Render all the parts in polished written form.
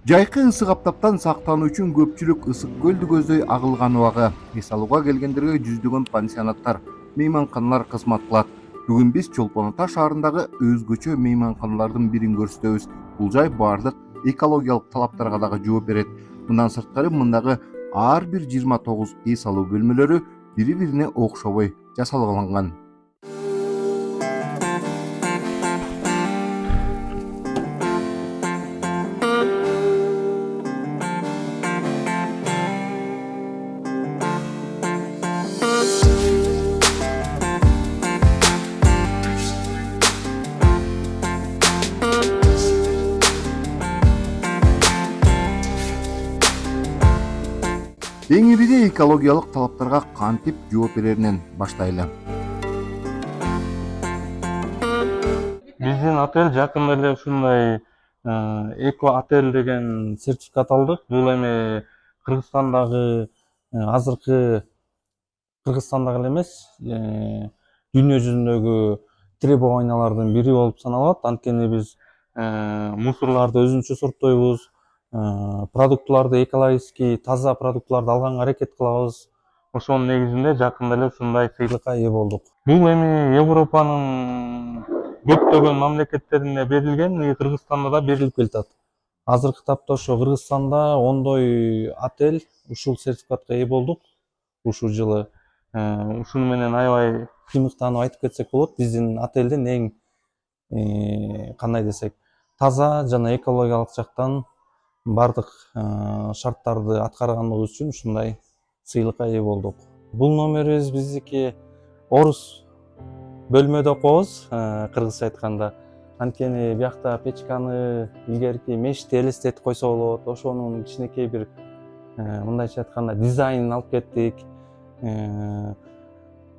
Жайкы ысык аптаптан сактануу үчүн көпчүлүк ысык көлдү көздөй агылган убагы эс алууга келгендерге жүздөгөн пансионаттар, мейманканалар кызмат кылат. Бүгүн биз Чолпон Ата шаарындагы өзгөчө мейманканалардын бирин көрсөтөбүз. Бул жай баардык экологиялык талаптарга дагы жооп берет. Мындан сырткары мындагы ар бир 29 эс алуу бөлмөлөрү бири бирине окшобой жасалган. Эң ириде экологиялык талаптарга кантип жооп береринен баштайлы. Биздин отель жакында эле ушундай эко отель деген сертификат алдык. Бул эми Кыргызстандагы азыркы Кыргызстандагы эле эмес, дүйнө жүзүндөгү требованиялардын бири болуп саналат. Анткени биз мусорларды өзүнчө сорттойбуз, продуктыларды экологический таза продуктуларды алганга аракет кылабыз. Ошонун негизинде жакында эле ушундай сыйлыкка ээ болдук. Бул эми Европанын көптөгөн мамлекеттерине берилген, Кыргызстанда да берилип келатат. Азыркы тапта ошо Кыргызстанда ондой отель ушул сертификатка ээ болдук ушул жылы. Ушуну менен аябай кыймыктанып айтып кетсек болот. Биздин отельдин эң кандай десек, таза жана экологиялык жактан бардык шарттарды аткарганыбыз үчүн ушундай сыйлыкка ээ болдук. Бул номерибиз биздики орус бөлмөдө коебуз, кыргызча айтканда. Анткени биякта печканы илгерки мешти элестетип койсо болот. Ошонун кичинекей бир мындайча айтканда дизайнын алып кеттик.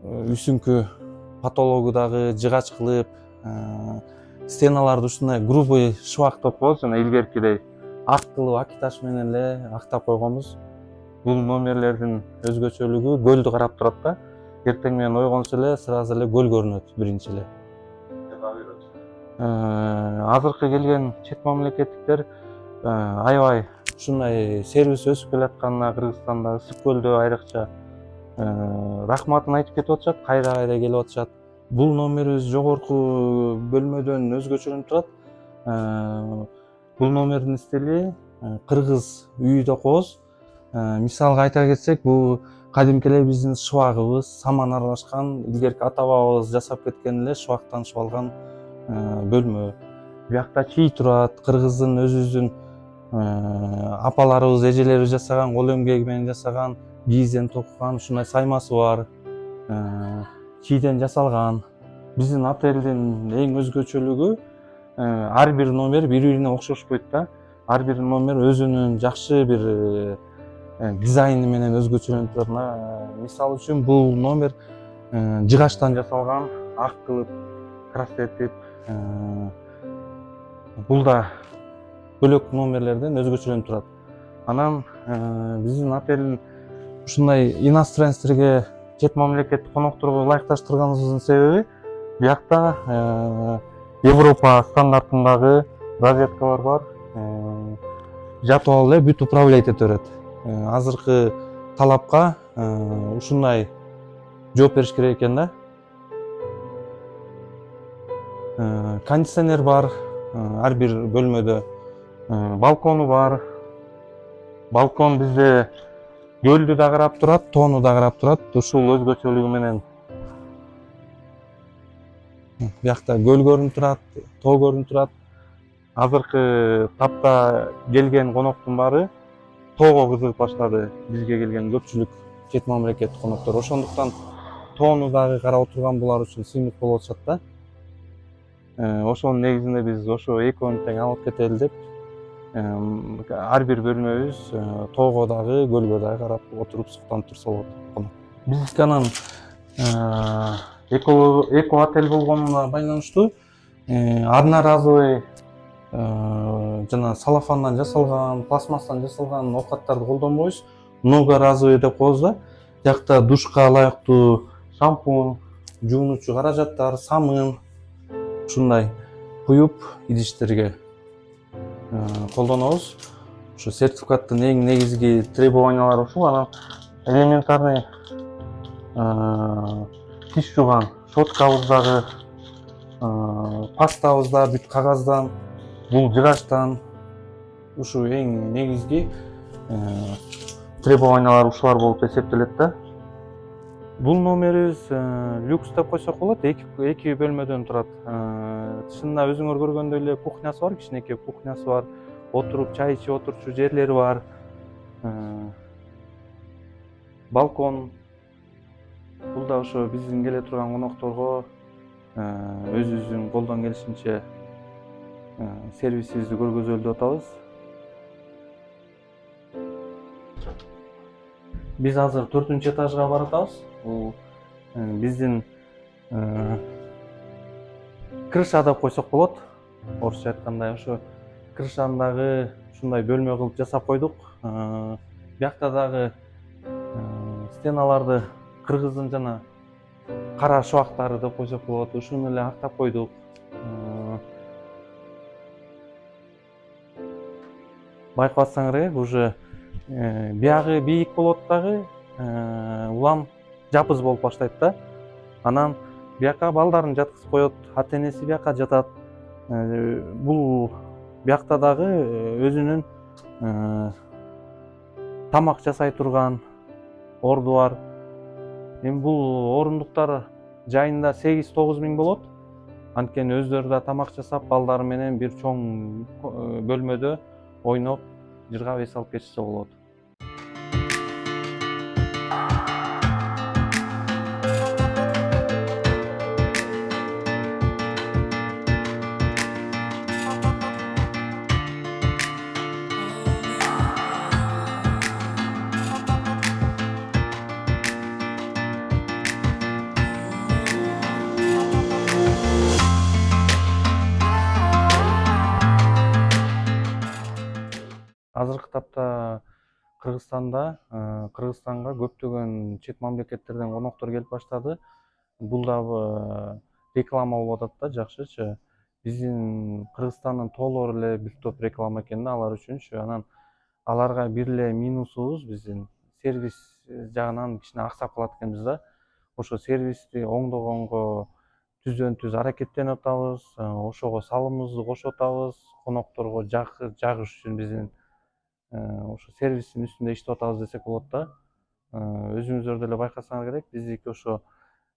Үсүңкү потологу дагы жыгач кылып, стеналарды ушундай грубый швактап коебуз, жана илгеркидей ак кылып, ак таш менен эле актап койгонбуз. Бул номерлердин өзгөчөлүгү көлдү карап турат да. Эртең менен ойгонсо эле сразу эле көл көрүнөт биринчи эле. Азыркы келген чет мамлекеттиктер аябай ушундай сервис өсүп келатканына Кыргызстанда, ысык көлдө айрыкча рахматын айтып кетип атышат, кайра келип атышат. Бул номерибиз жогорку бөлмөдөн өзгөчөлөнүп турат. Бул номердин стили кыргыз үйү деп коебуз. Мисалга айта кетсек, бул кадимки эле биздин шыбагыбыз, саман аралашкан, илгерки ата бабабыз жасап кеткен эле шыбактан чыбалган бөлмө. Биякта чий турат, кыргыздын өзүбүздүн апаларыбыз, эжелерибиз жасаган, кол эмгеги менен жасаган, кийизден токкан ушундай саймасы бар, чийден жасалган. Биздин отелдин эң өзгөчөлүгү ар бир номер бири-бирине окшошпойт да. Ар бир номер өзүнүн жакшы бир дизайны менен өзгөчөлөнүп турат. Мисалы үчүн бул номер жыгачтан жасалган, ак кылып красетип. Бул да бөлөк номерлерден өзгөчөлөнүп турат. Анан биздин отелдин ушундай иностранецтерге, чет мамлекеттик конокторго ылайыкташтырганыбыздын себеби биякта Европа стандартындагы розеткалар бар. Жатып алып эле бүт управлять эте берет. Азыркы талапка ушундай жооп бериш керек экен да. Кондиционер бар, ар бир бөлмөдө балкону бар. Балкон бизде көлдү да карап турат, тоону да карап турат. Ушул өзгөчөлүгү менен биякта көл көрүнүп турат, тоо көрүнүп турат. Азыркы тапта келген коноктун баары тоого кызыгып баштады. Бизге келген көпчүлүк чет мамлекеттик коноктор. Ошондуктан тоону дагы карап отурган булар үчүн сыймык болуп атышат да. Ошонун негизинде биз ошо экөөнү тең алып кетели деп, ар бир бөлмөбүз тоого дагы, көлгө дагы карап отуруп суктанып турса болот. Биздики анан эко отель болгонуна байланыштуу одноразовый жана салафандан жасалган, пластмасстан жасалган оокаттарды колдонбойбуз. Многоразовый деп коебуз да. Жакта душка ылайыктуу шампунь, жуунуучу каражаттар, самын ушундай куюп идиштерге колдонобуз. Ушу сертификаттын эң негизги требованиялары ушул. Анан элементарный тиш жууган щеткабыз пастабыз да бүт кагаздан, бул жыгачтан. Ушу эң негизги требованиялар ушулар болуп эсептелет да. Бул номерибиз люкс деп койсок болот. Эки бөлмөдөн турат. Тышында өзүңөр көргөндөй эле кухнясы бар, кичинекей кухнясы бар. Отуруп чай ичип отурчу жерлери бар. Балкон. Бул да ошо биздин келе турган конокторго өзүбүздүн колдон келишинче сервисибизди көргөзөлү деп атабыз. Биз азыр 4-этажга баратабыз. Бул биздин крыша деп койсок болот. Орусча айтканда ошо крышандагы ушундай бөлмө кылып жасап койдук. Биякта дагы стеналарды кыргыздын жана кара шубактары деп койсок болот. Ушуну эле актап койдук. Байкасаңар керек, уже биягы бийик болот дагы, улам жапыз болуп баштайт да. Анан бияка балдарын жаткызып коет, ата-энеси бияка жатат. Бул биякта дагы өзүнүн тамак жасай турган орду бар. Эми бул орундуктар жайында 8-9 миң болот. Анткени өздөрү да тамак жасап, балдары менен бир чоң бөлмөдө ойноп, жыргап эс алып кетишсе болот. Азыркы тапта Кыргызстанга көптөгөн чет мамлекеттерден коноктор келип баштады. Бул дагы реклама болуп атат да, жакшычы. Биздин Кыргызстандын тоолору эле бир топ реклама экен да алар үчүнчү. Анан аларга бир эле минусубуз биздин сервис жагынан кичине аксап калат экенбиз да. Ошо сервисти оңдогонго түздөн-түз аракеттенип атабыз. Ошого салымыбызды кошуп атабыз. Конокторго жагыш үчүн биздин ошо сервистин үстүндө иштеп атабыз десек болот да. Өзүңүздөр деле байкасаңар керек, биздики ошо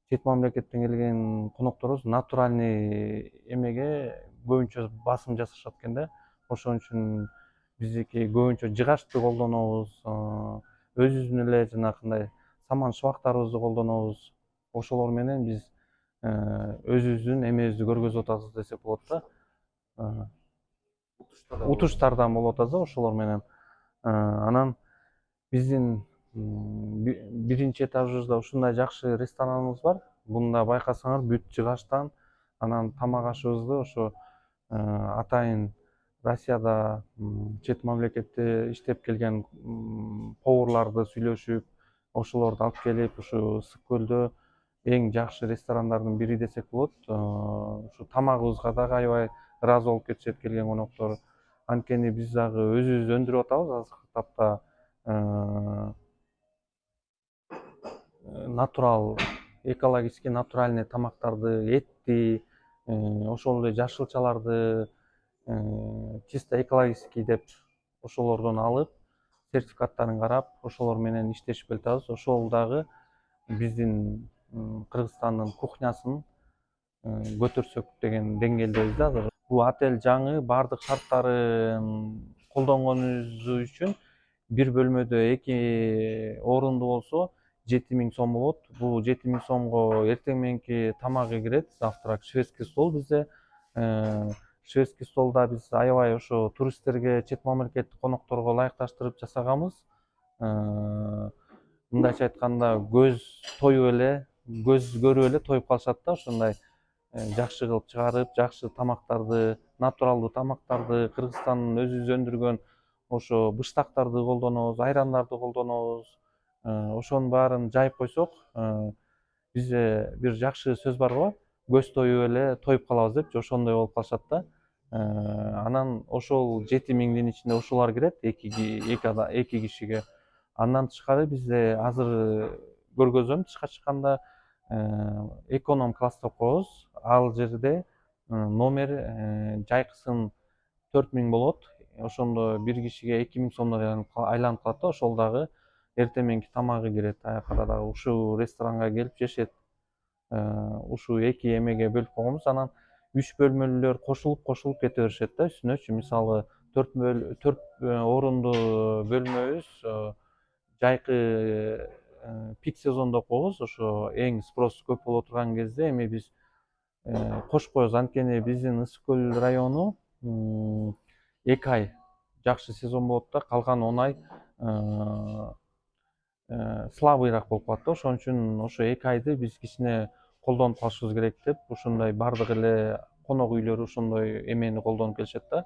чет мамлекеттен келген конокторубуз натуральный эмеге көбүнчө басым жасашат экен да. Ошон үчүн биздики көбүнчө жыгачты колдонобуз. Өзүбүздүн эле жанакындай саман шубактарыбызды колдонобуз. Ошолор менен биз өзүбүздүн эмебизди көргөзүп атабыз десек болот да. Утуштардан болуп атат да ошолор менен. Анан биздин биринчи этажыбызда ушундай жакшы рестораныбыз бар. Мында байкасаңар бүт жыгачтан, анан тамак ашыбызды ошо атайын Россияда чет мамлекетте иштеп келген поварларды сүйлөшүп, ошолорду алып келип, ушу Ысык көлдө эң жакшы ресторандардын бири десек болот. Ушу тамагыбызга дагы аябай ыраазы болуп кетишет келген коноктор. Анткени биз дагы өзүбүз өндүрүп атабыз азыркы тапта натурал, экологический, натуральный тамактарды, этти, ошол эле жашылчаларды чисто экологический деп ошолордон алып, сертификаттарын карап, ошолор менен иштешип келатабыз. Ошол дагы биздин Кыргызстандын кухнясын көтөрсөк деген деңгээлдебиз да азыр. Бул отель жаңы, баардык шарттарын колдонгонубуз үчүн бир бөлмөдө 2 орунду болсо 7 миң сом болот. Бул 7 миң сомго эртең мененки тамагы кирет. Завтрак, шведский стол bizde. Шведский столда биз аябай ошо туристтерге, чет мамлекеттик конокторго ылайыкташтырып жасаганбыз. Мындайча айтканда көз тоюп эле, көз көрүп эле тоюп калышат да, ошондой жакшы кылып чыгарып, жакшы тамактарды, натуралдуу тамактарды, Кыргызстандын өзүбүз өндүргөн ошо быштактарды колдонобуз, айрандарды колдонобуз. Ошонун баарын жайып койсок, бизде бир жакшы сөз бар го, көз тоюп эле тоюп калабыз депчи, ошондой болуп калышат да. Анан ошол 7.000-дин ичинде ушулар кирет эки кишиге. Андан тышкары бизде азыр көргөзөм тышка чыкканда эконом класста коебуз. Ал жерде номер жайкысын 4.000 болот. Ошондо бир кишиге 2.000 сомдон айланып калат да, ошол дагы эртең мененки тамагы кирет. Аякара дагы ушул ресторанга келип жешет. Ушул эки эмеге бөлүп койгонбуз. Анан 3 бөлмөлүүлөр кошулуп кете беришет да үстүнөчү. Мисалы 4 орунду бөлмөбүз жайкы пик сезондо коебуз. Ошо эң спрос көп боло турган кезде эми биз кошуп коебуз. Анткени биздин Ысык көл району 2 ай жакшы сезон болот да, калган 10 ай слабыйраак болуп калат да. Ошон үчүн ошо 2 айды биз кичине колдонуп калышыбыз керек деп, ушундай бардык эле конок үйлөр ошондой эмени колдонуп келишет да.